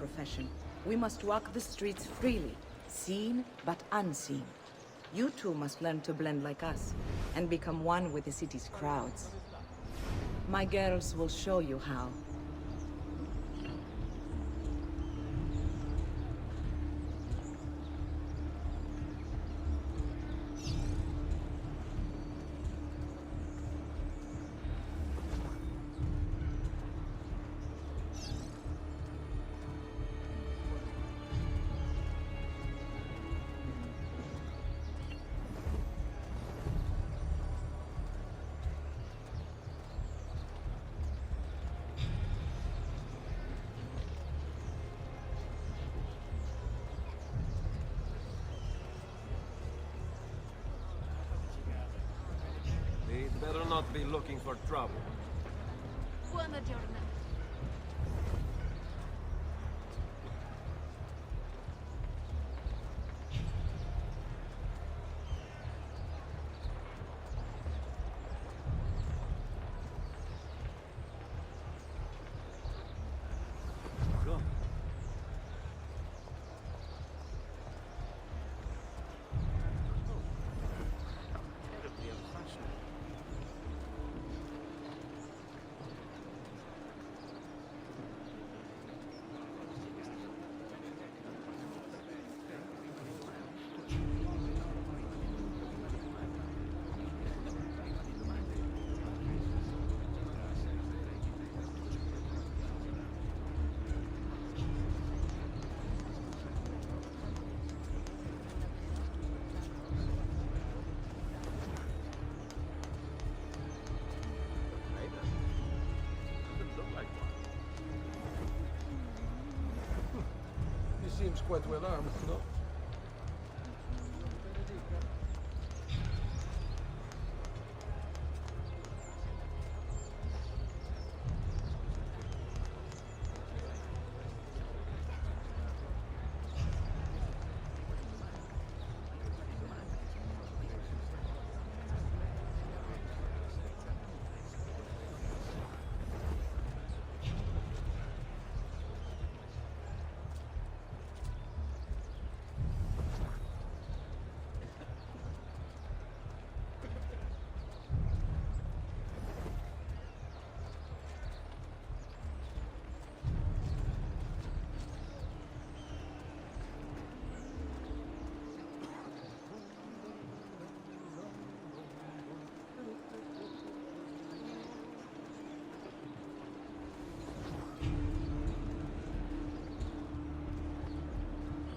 profession. We must walk the streets freely, seen but unseen. You too must learn to blend like us, and become one with the city's crowds. My girls will show you how. They'd better not be looking for trouble. Buona giornata. Go. He seems quite well armed, no?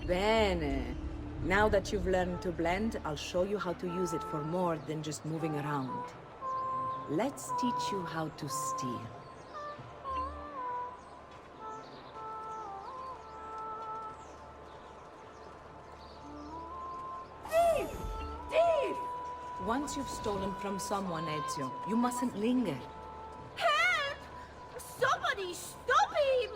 Bene. Now that you've learned to blend, I'll show you how to use it for more than just moving around. Let's teach you how to steal. Thief! Thief! Once you've stolen from someone, Ezio, you mustn't linger. Help! Somebody stop him!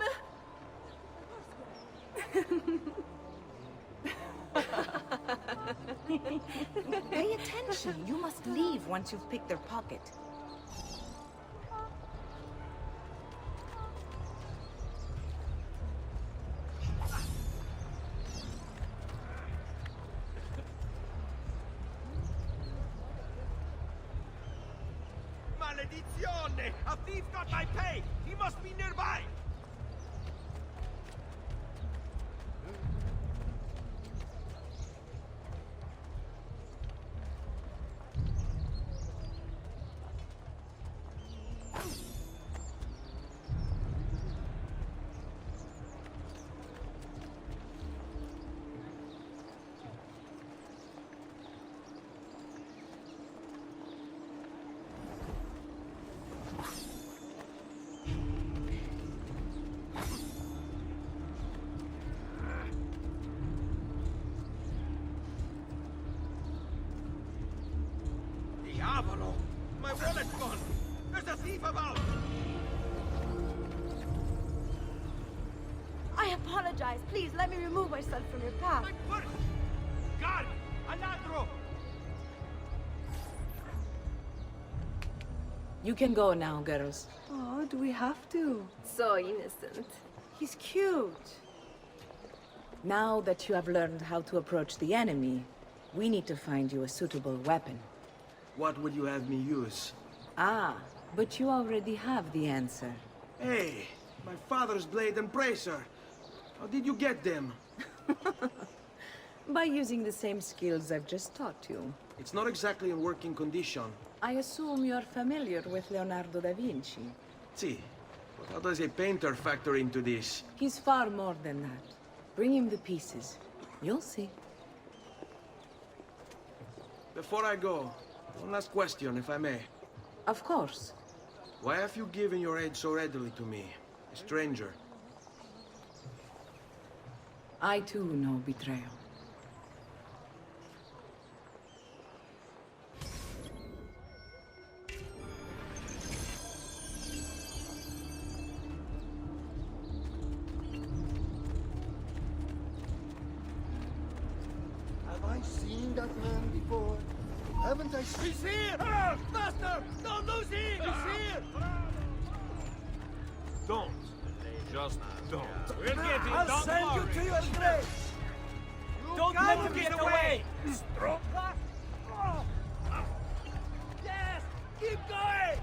Pay attention. You must leave once you've picked their pocket. Maledizione! A thief got my pay! He must be nearby! Diavolo! My wallet's gone! There's a thief about! I apologize. Please, let me remove myself from your path. My purse! God! A ladro! You can go now, girls. Oh, do we have to? So innocent. He's cute. Now that you have learned how to approach the enemy, we need to find you a suitable weapon. What would you have me use? Ah, but you already have the answer. Hey, my father's blade and bracer. How did you get them? By using the same skills I've just taught you. It's not exactly in working condition. I assume you're familiar with Leonardo da Vinci. See, but how does a painter factor into this? He's far more than that. Bring him the pieces. You'll see. Before I go, one last question, if I may. Of course. Why have you given your aid so readily to me, a stranger? I too know betrayal. Have I seen that man before? Haven't I seen... He's here! Master! Don't lose him! He's here! Don't. Just don't. We'll get him. I'll Don't send worry. you to your grave! Don't let him get away! Yes! Keep going!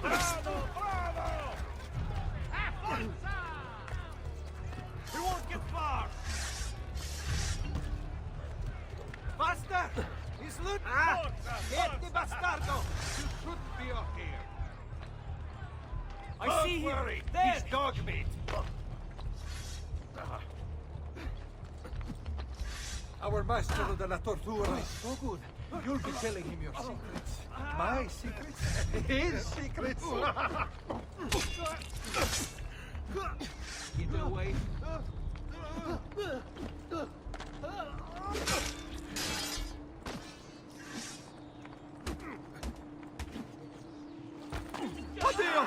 Bravo! Bravo! He won't get far. Master! He's loot! Get the bastardo! You shouldn't be up here. I Don't see him. worry. He's dog meat. Our maestro della tortura is so good. You'll be telling him your secrets. My secrets? His secrets? Get away. Addio!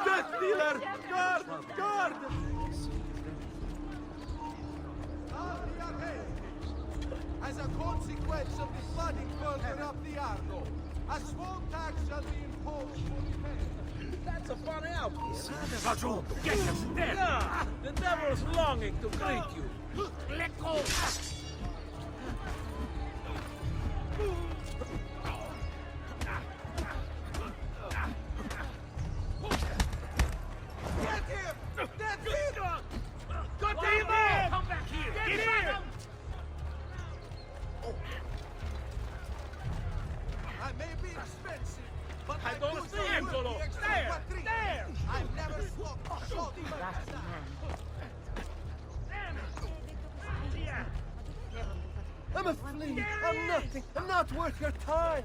Death dealer! Guard! Guard! As a consequence of the flooding further up the Arno, a small tax shall be imposed for repairs. That's a fun out here. Raggiunto. Get him dead. Yeah, the devil's longing to greet you. Let go. Get him! That's it! Got One him! man! Come back here. Get Get here! him. I may be expensive, but I my don't goods see are him, worth Solo. the extra There! quattrini. There! I've never swapped a shot in my Crafty man. I'm a flea. I'm nothing. I'm not worth your time.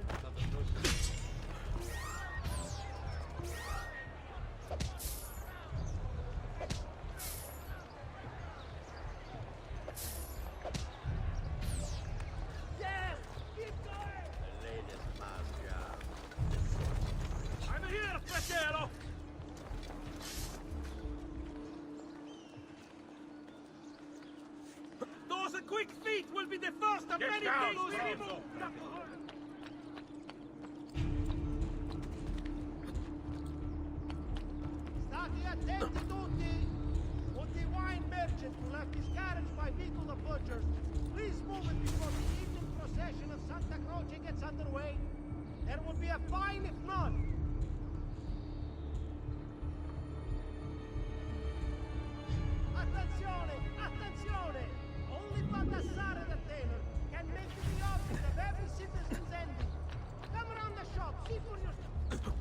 I'm here, fratello. Those quick feet will be the first of Get many down, things we Solo. remove. State attenti tutti! Would the wine merchant who left his carriage by Vito the Butcher's please move it before the evening procession of Santa Croce gets underway? There would be a fine if not. Attenzione! Attenzione! Only Baldassare the tailor can make it the object of every citizen's envy. Come around the shop, see for yourself.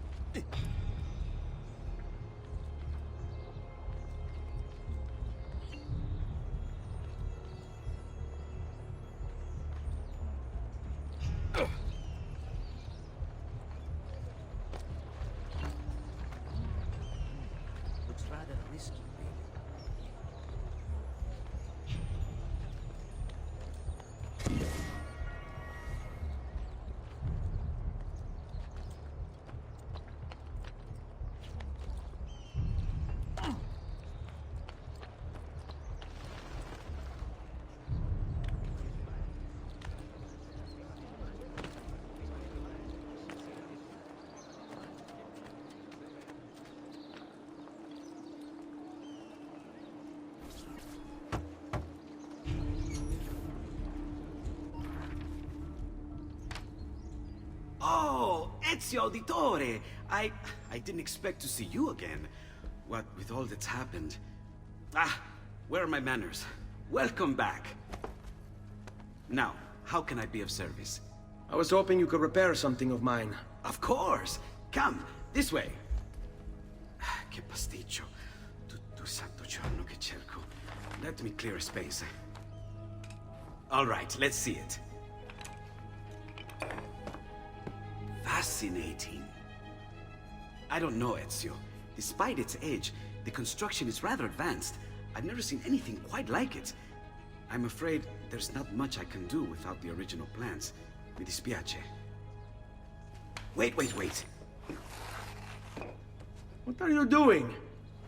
Oh, Ezio Auditore! I didn't expect to see you again. What with all that's happened. Ah, where are my manners? Welcome back. Now, how can I be of service? I was hoping you could repair something of mine. Of course! Come, this way! Che pasticcio. Tutto santo giorno che cerco. Let me clear a space. All right, let's see it. Fascinating. I don't know, Ezio. Despite its age, the construction is rather advanced. I've never seen anything quite like it. I'm afraid there's not much I can do without the original plans. Mi dispiace. Wait. What are you doing?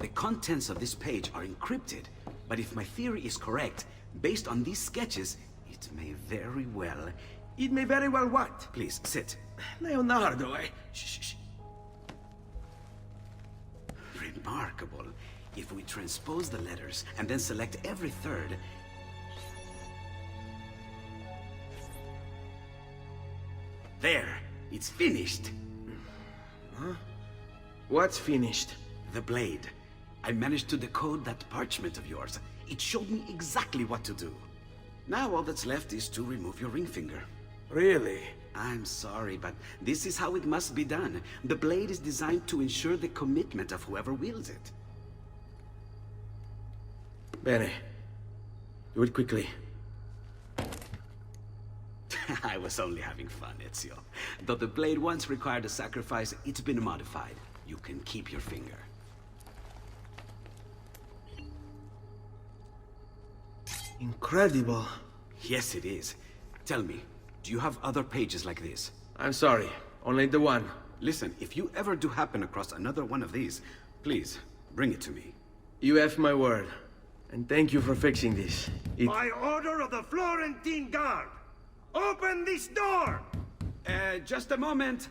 The contents of this page are encrypted, but if my theory is correct, based on these sketches, it may very well... It may very well what? Please, sit. Leonardo, Shh. Remarkable. If we transpose the letters and then select every third... There! It's finished! Huh? What's finished? The blade. I managed to decode that parchment of yours. It showed me exactly what to do. Now all that's left is to remove your ring finger. Really? I'm sorry, but this is how it must be done. The blade is designed to ensure the commitment of whoever wields it. Bene. Do it quickly. I was only having fun, Ezio. Though the blade once required a sacrifice, it's been modified. You can keep your finger. Incredible. Yes, it is. Tell me, do you have other pages like this? I'm sorry. Only the one. Listen, if you ever do happen across another one of these, please, bring it to me. You have my word. And thank you for fixing this. By order of the Florentine Guard! Open this door! Just a moment.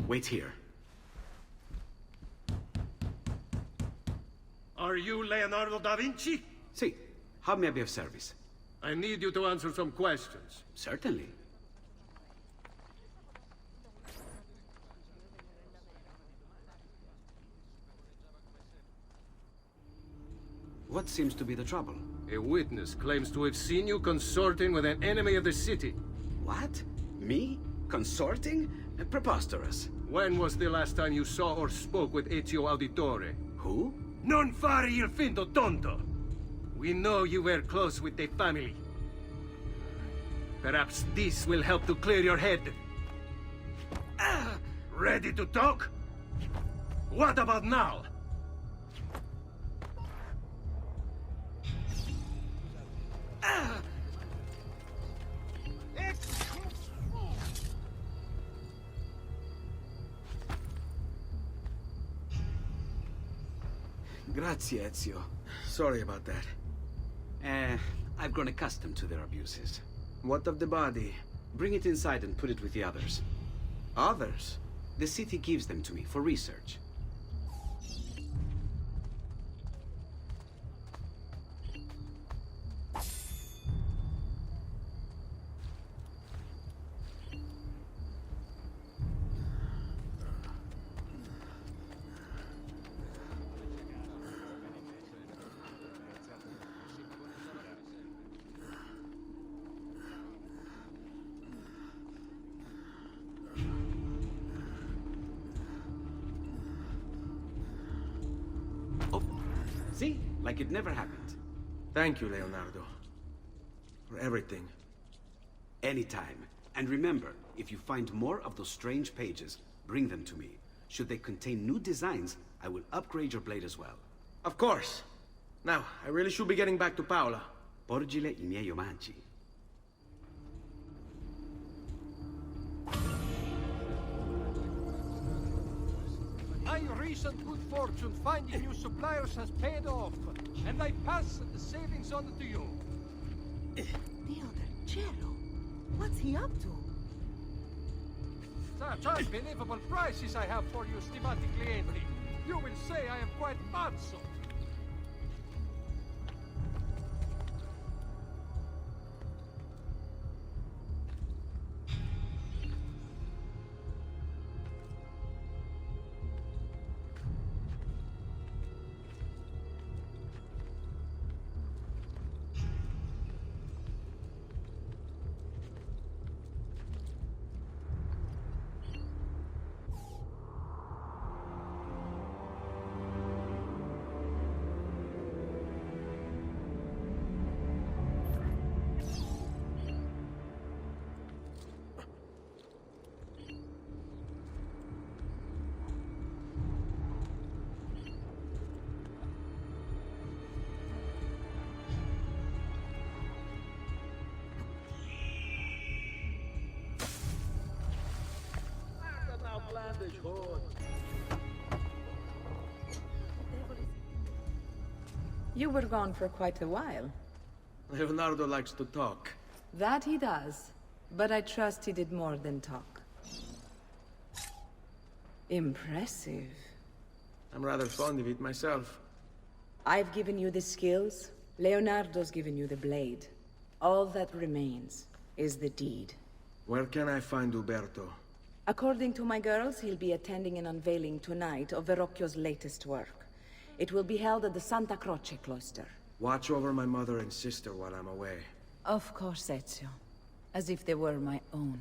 Wait here. Are you Leonardo da Vinci? See, how may I be of service? I need you to answer some questions. Certainly. What seems to be the trouble? A witness claims to have seen you consorting with an enemy of the city. What? Me? Consorting? Preposterous. When was the last time you saw or spoke with Ezio Auditore? Who? Non fare il finto tonto! We know you were close with the family. Perhaps this will help to clear your head. Ready to talk? What about now? Grazie, Ezio. Sorry about that. I've grown accustomed to their abuses. What of the body? Bring it inside and put it with the others. Others? The city gives them to me for research. See? Like it never happened. Thank you, Leonardo. For everything. Anytime. And remember, if you find more of those strange pages, bring them to me. Should they contain new designs, I will upgrade your blade as well. Of course. Now, I really should be getting back to Paola. Porgile I miei omaggi. My recent good fortune finding new suppliers has paid off, and I pass the savings on to you. Deodacello, what's he up to? Such unbelievable prices I have for you, stimati clienti. You will say I am quite pazzo. You were gone for quite a while. Leonardo likes to talk. That he does, but I trust he did more than talk. Impressive. I'm rather fond of it myself. I've given you the skills, Leonardo's given you the blade. All that remains is the deed. Where can I find Uberto? According to my girls, he'll be attending an unveiling tonight of Verrocchio's latest work. It will be held at the Santa Croce cloister. Watch over my mother and sister while I'm away. Of course, Ezio. As if they were my own.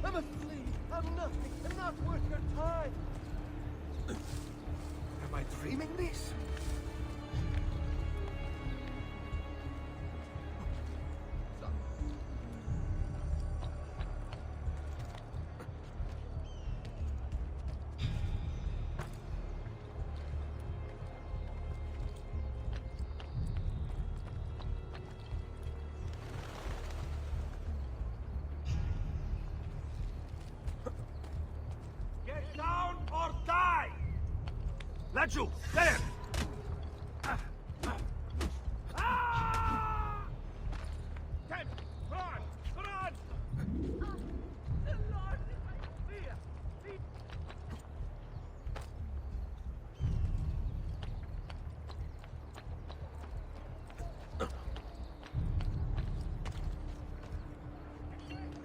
I'm a flea. I'm nothing. I'm not worth your time. Am I dreaming this? Get down or die! Laggiù, there! Ten, run! Run! The Lord is my fear!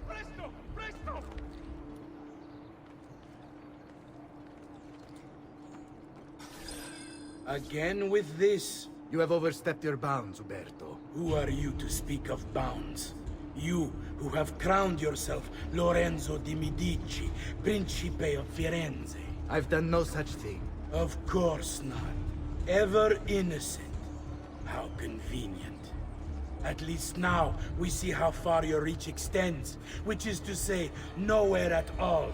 Presto! Presto! Again with this? You have overstepped your bounds, Uberto. Who are you to speak of bounds? You, who have crowned yourself Lorenzo di Medici, Principe of Firenze. I've done no such thing. Of course not. Ever innocent. How convenient. At least now, we see how far your reach extends, which is to say, nowhere at all.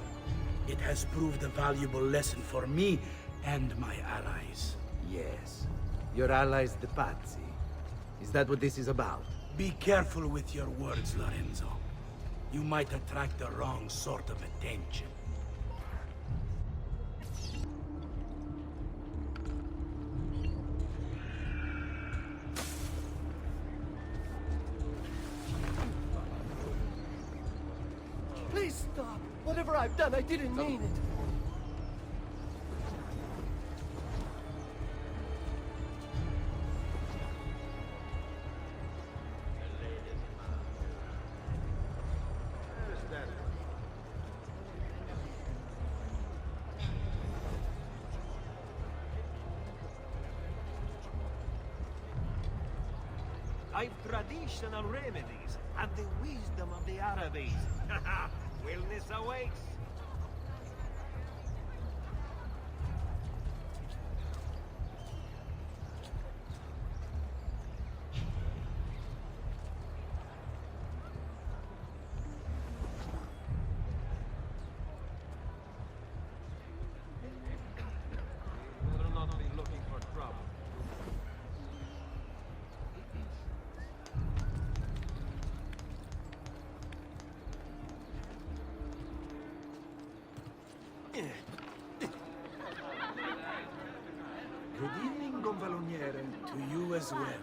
It has proved a valuable lesson for me and my allies. Yes. Your allies, the Pazzi. Is that what this is about? Be careful with your words, Lorenzo. You might attract the wrong sort of attention. Please stop! Whatever I've done, I didn't mean it. I've traditional remedies and the wisdom of the Arabes. Wellness awaits. They're not only looking for trouble. Good evening, Gonfaloniere. To you as well.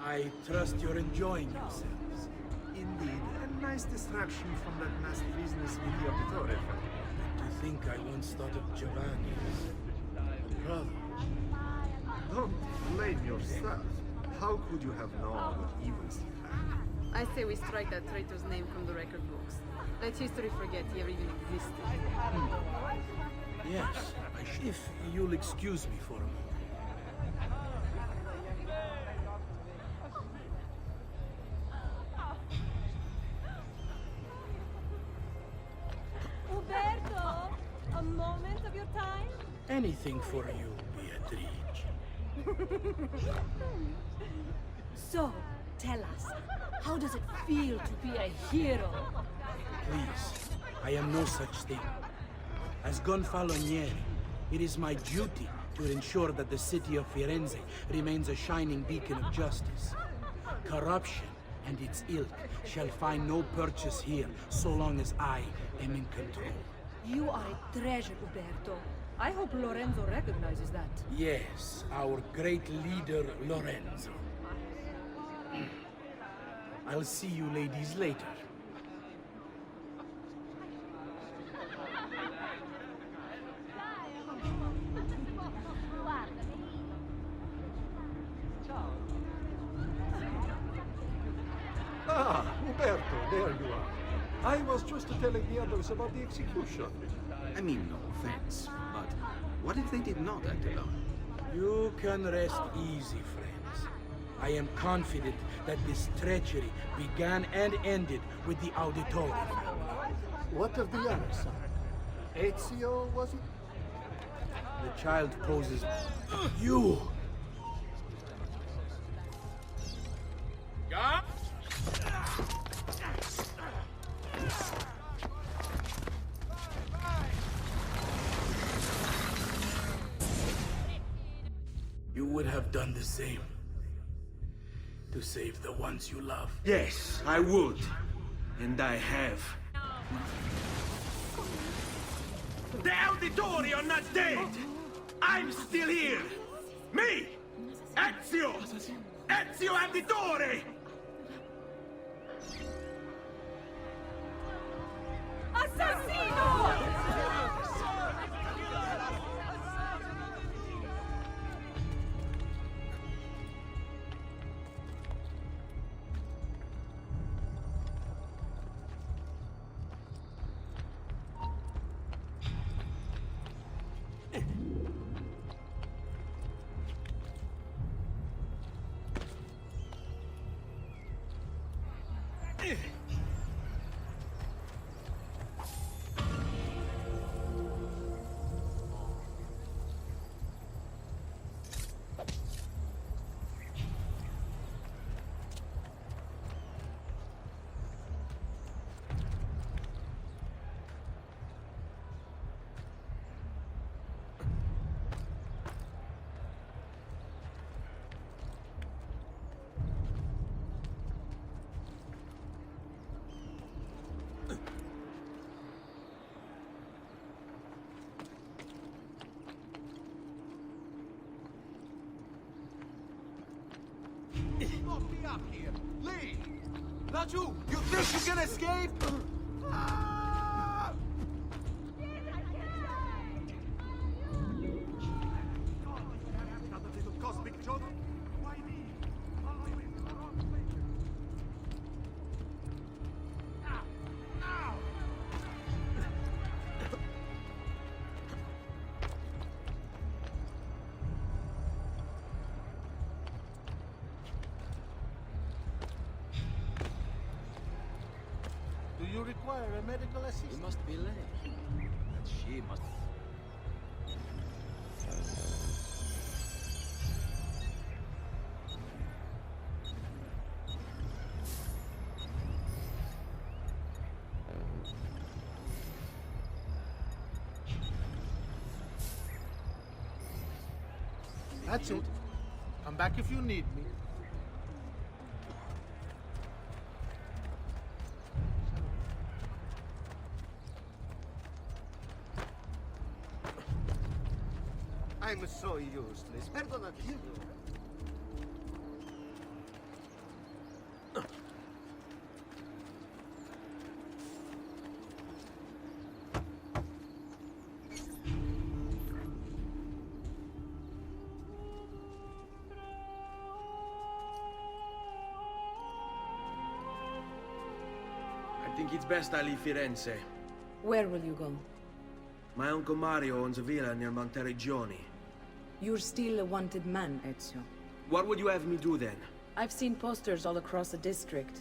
I trust you're enjoying yourselves. Indeed, a nice distraction from that nasty business with the Auditore family. To think I once thought of Giovanni as a brother. Don't blame yourself. How could you have known what evils he had? I say we strike that traitor's name from the record books. Let history forget he ever even existed. Yes, if you'll excuse me for a moment. Uberto, a moment of your time? Anything for you, Beatrice. So, tell us, how does it feel to be a hero? Please, I am no such thing. As Gonfaloniere, it is my duty to ensure that the city of Firenze remains a shining beacon of justice. Corruption and its ilk shall find no purchase here so long as I am in control. You are a treasure, Uberto. I hope Lorenzo recognizes that. Yes, our great leader, Lorenzo. I'll see you ladies later. Ah, Uberto, there you are. I was just telling the others about the execution. I mean, no offense, but what if they did not act alone? You can rest easy, friends. I am confident that this treachery began and ended with the Auditore family. What of the other son? Ezio, was it? The child poses... You! You would have done the same. To save the ones you love. Yes, I would. And I have. The Auditore are not dead! I'm still here! Me! Ezio! Ezio Auditore! Assassino! Lock me up here! Leave! Not you! You think you can escape? Ah! Another little cosmic joke? Why me? Ow! Do you require a medical assistant? We must be late. And she must... That's it. Come back if you need me. I'm so useless. Perdona, you. I think it's best I leave Firenze. Where will you go? My uncle Mario owns a villa near Monteriggioni. You're still a wanted man, Ezio. What would you have me do then? I've seen posters all across the district.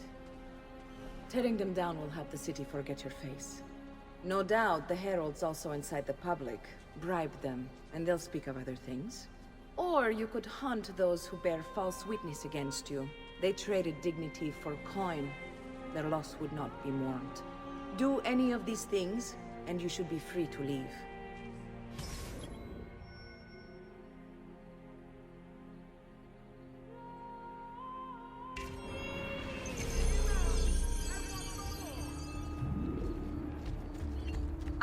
Tearing them down will help the city forget your face. No doubt the heralds also incite the public. Bribe them, and they'll speak of other things. Or you could hunt those who bear false witness against you. They traded dignity for coin. Their loss would not be mourned. Do any of these things, and you should be free to leave.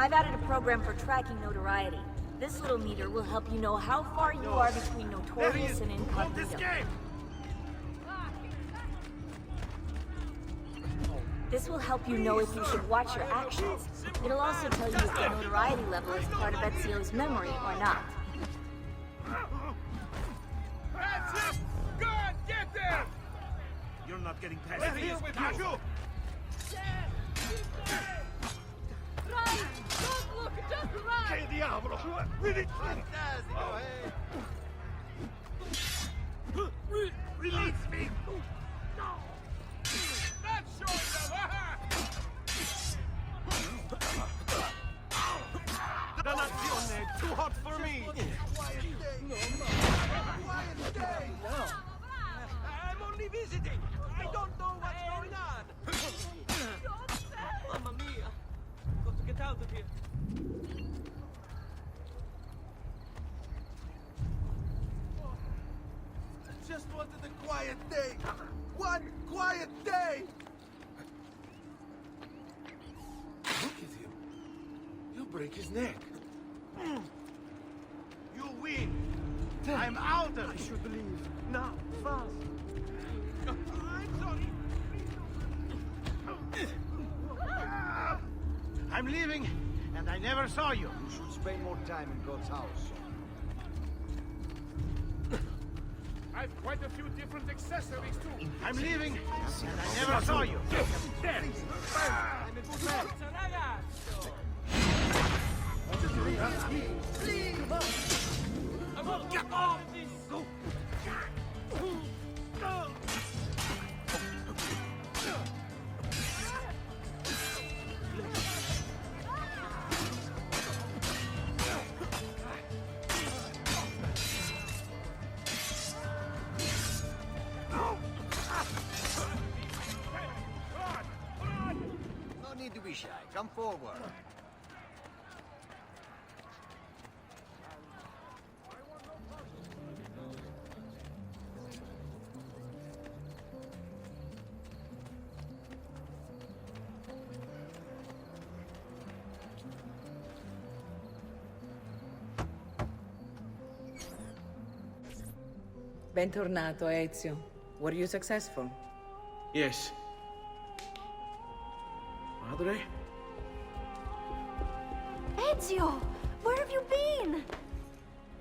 I've added a program for tracking notoriety. This little meter will help you know how far you are between notorious and incognito. This will help you know if you should watch your actions. It'll also tell you if the notoriety level is part of Ezio's memory or not. Ezio! God, get there! You're not getting past these, casual! Run! Don't look! Just run! Che diavolo! Release me! That's showing them! Dannazione! Too hot for me! Quiet day! I'm only visiting! I don't know what's going on! Mamma mia! Got to get out of here! I just wanted a quiet day. One quiet day. Look at him. You'll break his neck. You win! I'm out of here! I should leave. Now, fast! I'm sorry! I'm leaving, and I never saw you. You should spend more time in God's house. I've quite a few different accessories too. I'm leaving, and I never saw you. I'm a good man. No need to be shy. Come forward. Bentornato, Ezio. Were you successful? Yes. Madre? Ezio! Where have you been?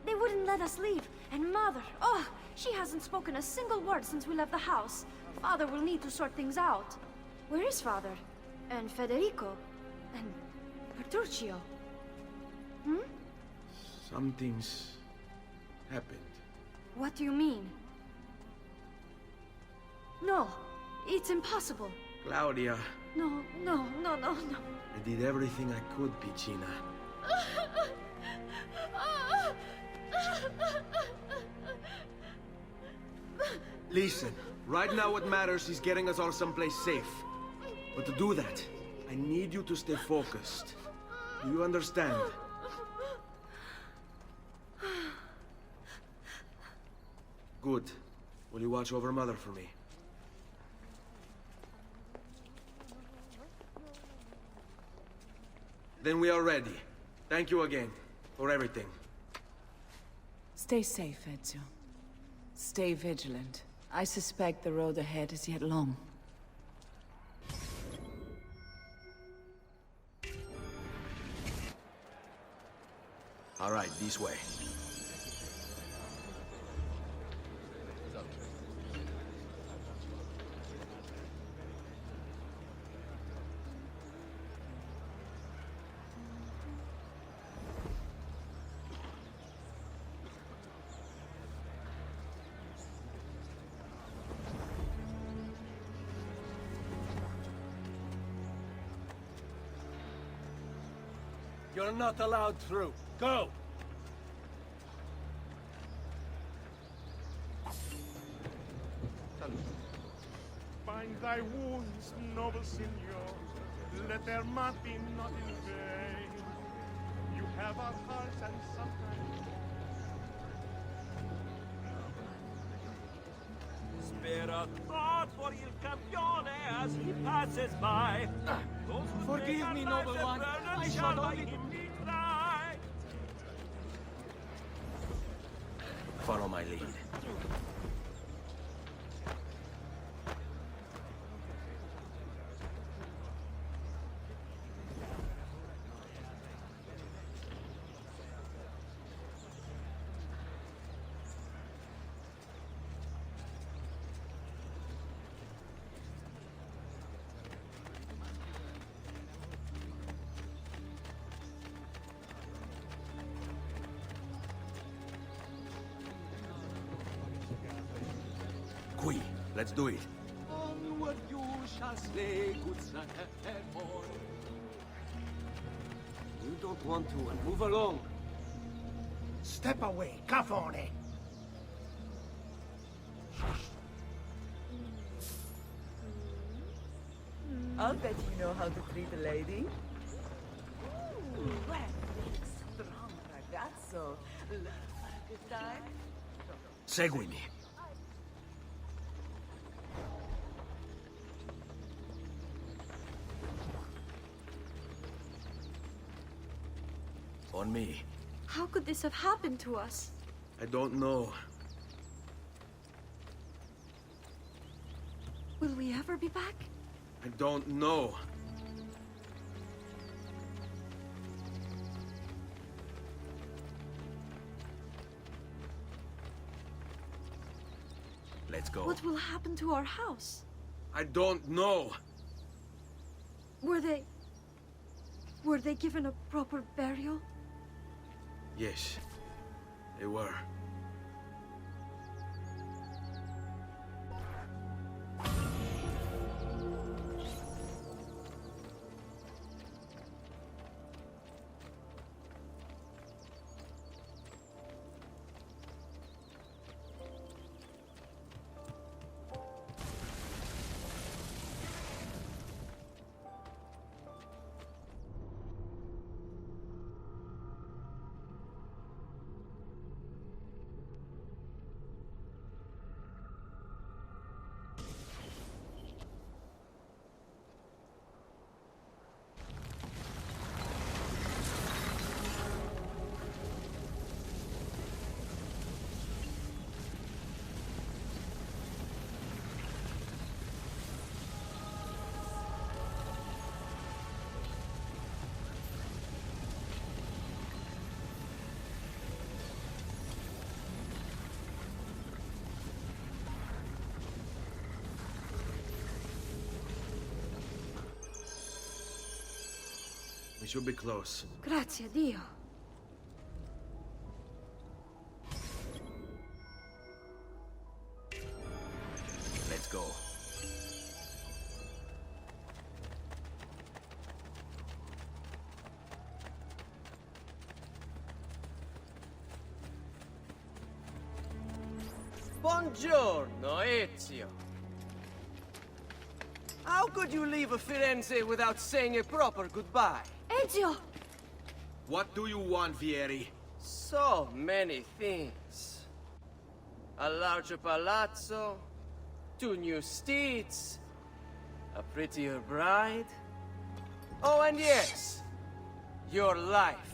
They wouldn't let us leave. And Mother, oh, she hasn't spoken a single word since we left the house. Father will need to sort things out. Where is Father? And Federico? And Petruccio? Hmm? Something's happened. What do you mean? No, it's impossible. Claudia, No. I did everything I could, Piccina. Listen, right now what matters is getting us all someplace safe. But to do that, I need you to stay focused. Do you understand? Good. Will you watch over Mother for me? Then we are ready. Thank you again for everything. Stay safe, Ezio. Stay vigilant. I suspect the road ahead is yet long. All right, this way. You're not allowed through. Go! Bind thy wounds, noble signors. Let their might be not in vain. You have our hearts and sometimes. Spare a thought for Il Campione as he passes by. Those who Forgive take me, our noble lives one. as burden I shall shall by only- him be tried. Follow my lead. Qui, let's do it. Onward you shall slay, good Sir Hereford. You don't want to, and move along. Step away, Cafone. I'll bet you know how to treat a lady. What a big, strong ragazzo. Love for a good time? Seguimi. On me. How could this have happened to us? I don't know. Will we ever be back? I don't know. Let's go. What will happen to our house? I don't know. Were they given a proper burial? Yes, they were. We should be close. Grazie a Dio. Let's go. Buongiorno, Ezio. How could you leave a Firenze without saying a proper goodbye? Ezio! What do you want, Vieri? So many things. A larger palazzo, 2 new steeds, a prettier bride. Oh, and yes, your life.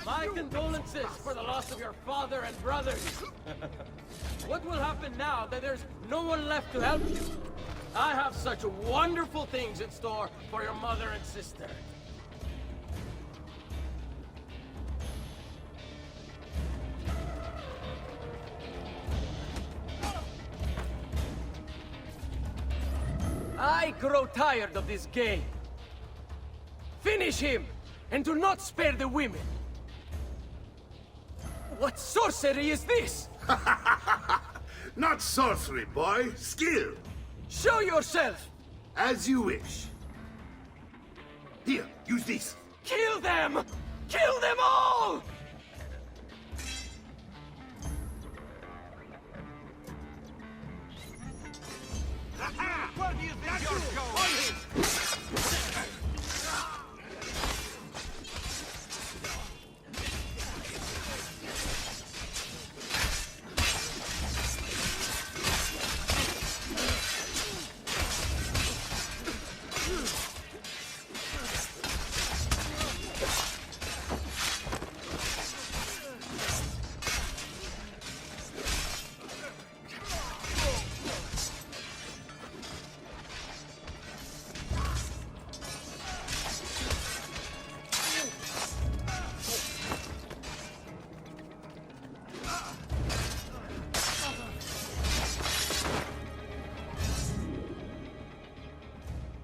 My condolences for the loss of your father and brothers. What will happen now that there's no one left to help you? I have such wonderful things in store for your mother and sister. I grow tired of this game. Finish him, and do not spare the women. What sorcery is this? Not sorcery, boy. Skill. Show yourself! As you wish. Here, use this. Kill them! Kill them all!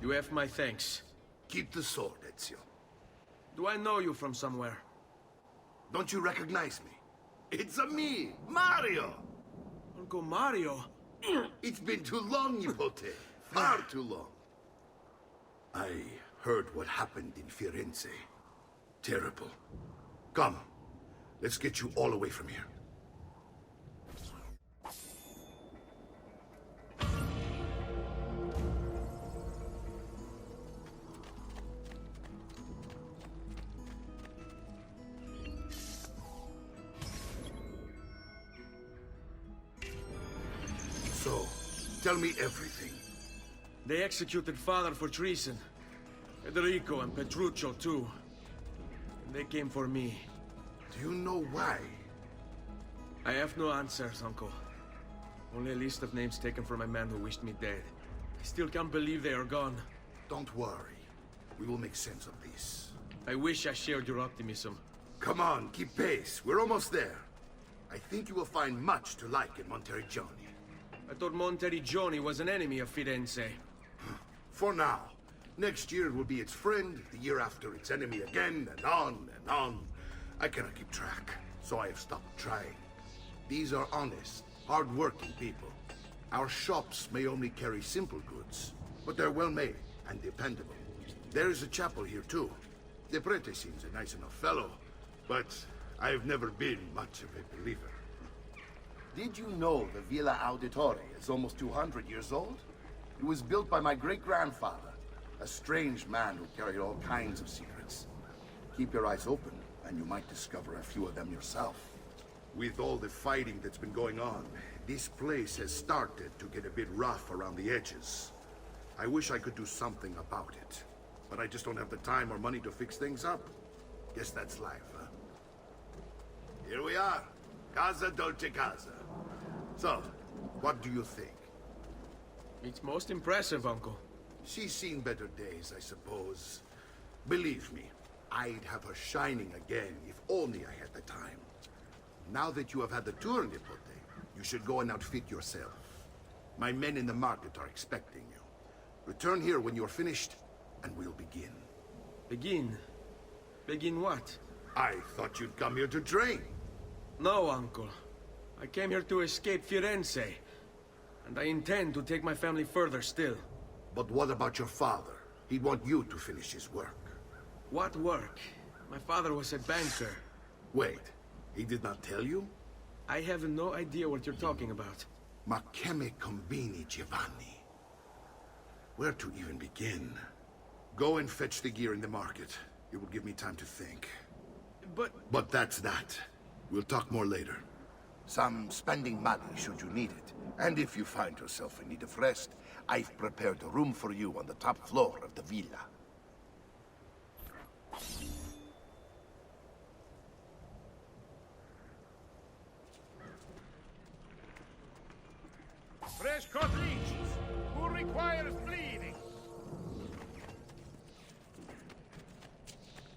You have my thanks. Keep the sword, Ezio. Do I know you from somewhere? Don't you recognize me? It's me, Mario! Uncle Mario? It's been too long, Nipote. Far too long. I heard what happened in Firenze. Terrible. Come, let's get you all away from here. So, tell me everything. They executed Father for treason. Federico and Petruccio, too. And they came for me. Do you know why? I have no answers, Uncle. Only a list of names taken from a man who wished me dead. I still can't believe they are gone. Don't worry. We will make sense of this. I wish I shared your optimism. Come on, keep pace. We're almost there. I think you will find much to like in Monteriggioni. I thought Monteriggioni was an enemy of Firenze. For now. Next year it will be its friend, the year after its enemy again, and on and on. I cannot keep track, so I have stopped trying. These are honest, hard-working people. Our shops may only carry simple goods, but they're well-made and dependable. There is a chapel here, too. The prete seems a nice enough fellow, but I have never been much of a believer. Did you know the Villa Auditore is almost 200 years old? It was built by my great-grandfather, a strange man who carried all kinds of secrets. Keep your eyes open, and you might discover a few of them yourself. With all the fighting that's been going on, this place has started to get a bit rough around the edges. I wish I could do something about it, but I just don't have the time or money to fix things up. Guess that's life, huh? Here we are. Casa Dolce Casa. So, what do you think? It's most impressive, Uncle. She's seen better days, I suppose. Believe me, I'd have her shining again if only I had the time. Now that you have had the tour, Nipote, you should go and outfit yourself. My men in the market are expecting you. Return here when you're finished, and we'll begin. Begin? Begin what? I thought you'd come here to train. No, Uncle. I came here to escape Firenze. And I intend to take my family further still. But what about your father? He'd want you to finish his work. What work? My father was a banker. Wait, he did not tell you? I have no idea what you're talking about. Ma che me combini, Giovanni? Where to even begin? Go and fetch the gear in the market. It will give me time to think. But that's that. We'll talk more later. Some spending money should you need it. And if you find yourself in need of rest, I've prepared a room for you on the top floor of the villa. Fresh cut leeches. Who requires bleeding?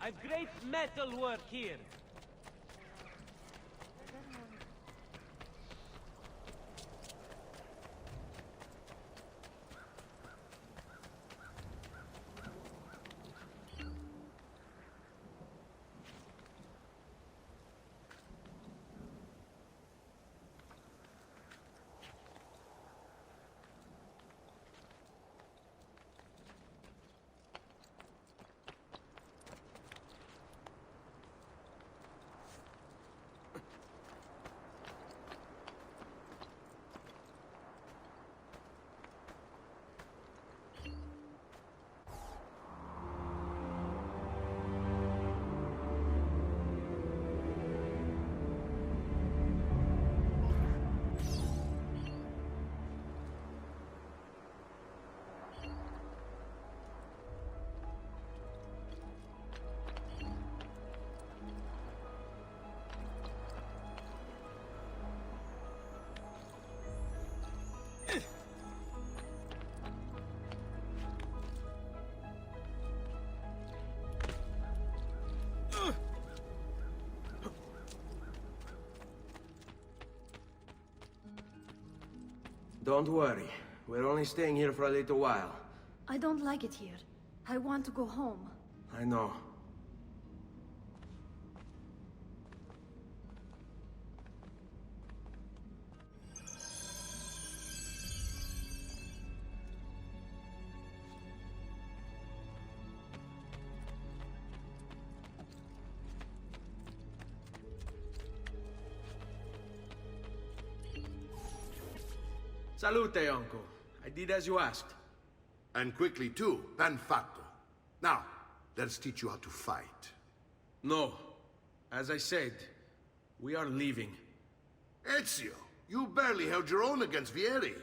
I've great metal work here. Don't worry. We're only staying here for a little while. I don't like it here. I want to go home. I know. Salute, uncle. I did as you asked. And quickly too, ben fatto. Now, let's teach you how to fight. No. As I said, we are leaving. Ezio, you barely held your own against Vieri.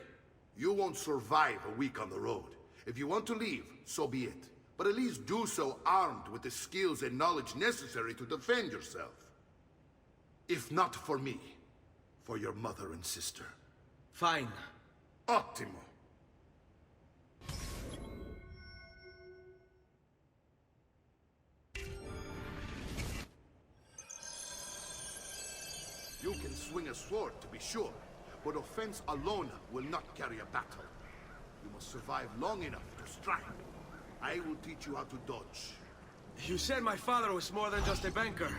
You won't survive a week on the road. If you want to leave, so be it. But at least do so armed with the skills and knowledge necessary to defend yourself. If not for me, for your mother and sister. Fine. Ottimo. You can swing a sword, to be sure, but offense alone will not carry a battle. You must survive long enough to strike. I will teach you how to dodge. You said my father was more than just a banker.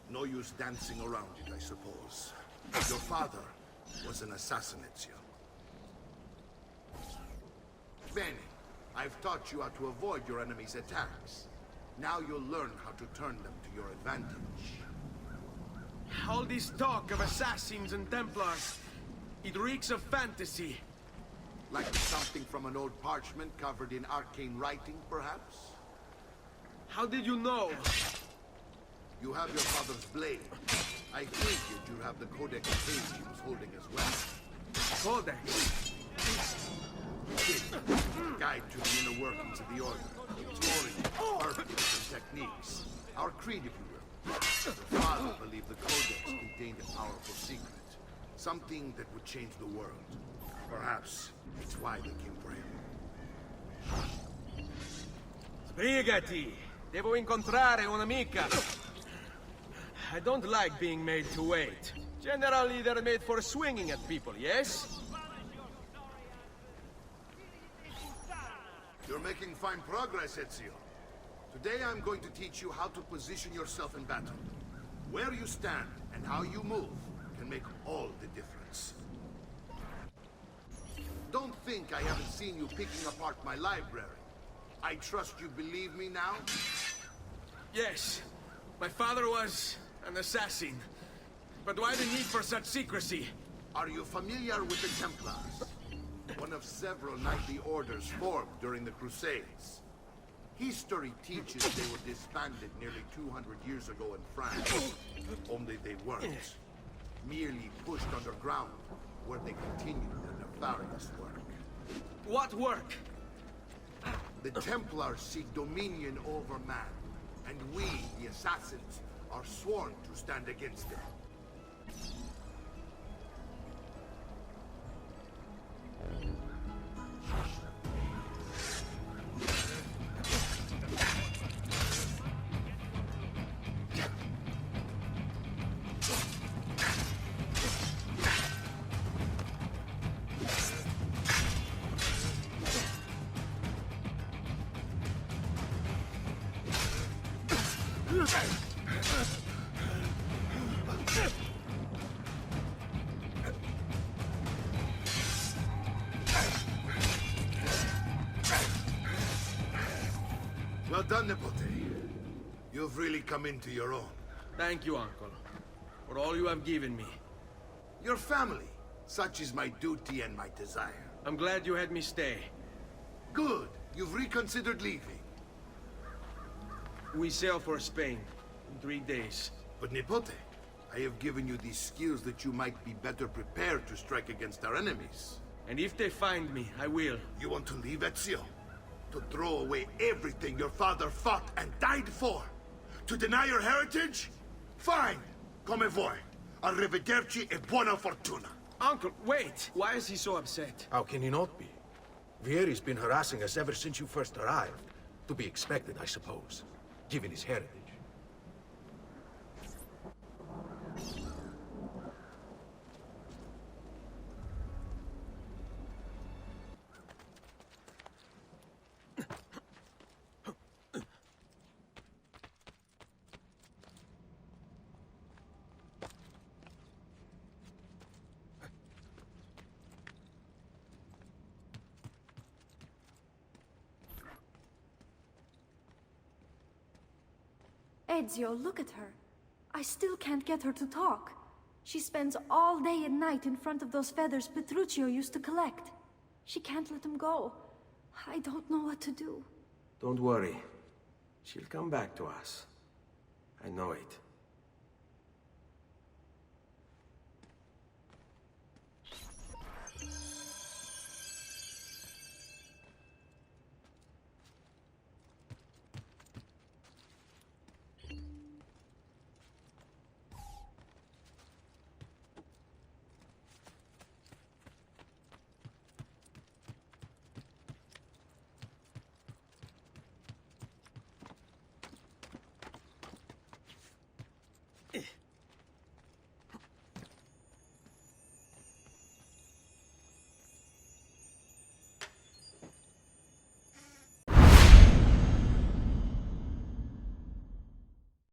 No use dancing around it, I suppose. Your father was an assassin, Ezio. Bene, I've taught you how to avoid your enemy's attacks. Now you'll learn how to turn them to your advantage. All this talk of assassins and Templars, it reeks of fantasy. Like something from an old parchment covered in arcane writing, perhaps? How did you know? You have your father's blade. I figured you'd have the Codex page he was holding as well. Codex? Guide to the inner workings of the Order. Its origin, purpose, and techniques. Our creed, if you will. Your father believed the Codex contained a powerful secret. Something that would change the world. Perhaps it's why they came for him. Sbrigati! Devo incontrare un'amica. I don't like being made to wait. Generally, they're made for swinging at people, yes? You're making fine progress, Ezio. Today I'm going to teach you how to position yourself in battle. Where you stand and how you move can make all the difference. Don't think I haven't seen you picking apart my library. I trust you believe me now? Yes. My father was an assassin. But why the need for such secrecy? Are you familiar with the Templars? One of several knightly orders formed during the Crusades. History teaches they were disbanded nearly 200 years ago in France. Only they weren't. Merely pushed underground, where they continued their nefarious work. What work? The Templars seek dominion over man, and we, the assassins, are sworn to stand against them. Well done, Nipote. You've really come into your own. Thank you, Uncle, for all you have given me. Your family. Such is my duty and my desire. I'm glad you had me stay. Good. You've reconsidered leaving. We sail for Spain in 3 days. But Nipote, I have given you these skills that you might be better prepared to strike against our enemies. And if they find me, I will. You want to leave, Ezio? To throw away everything your father fought and died for? To deny your heritage? Fine! Come voi. Arrivederci e buona fortuna. Uncle, wait! Why is he so upset? How can he not be? Vieri's been harassing us ever since you first arrived. To be expected, I suppose, given his heritage. Ezio, look at her. I still can't get her to talk. She spends all day and night in front of those feathers Petruchio used to collect. She can't let them go. I don't know what to do. Don't worry. She'll come back to us. I know it.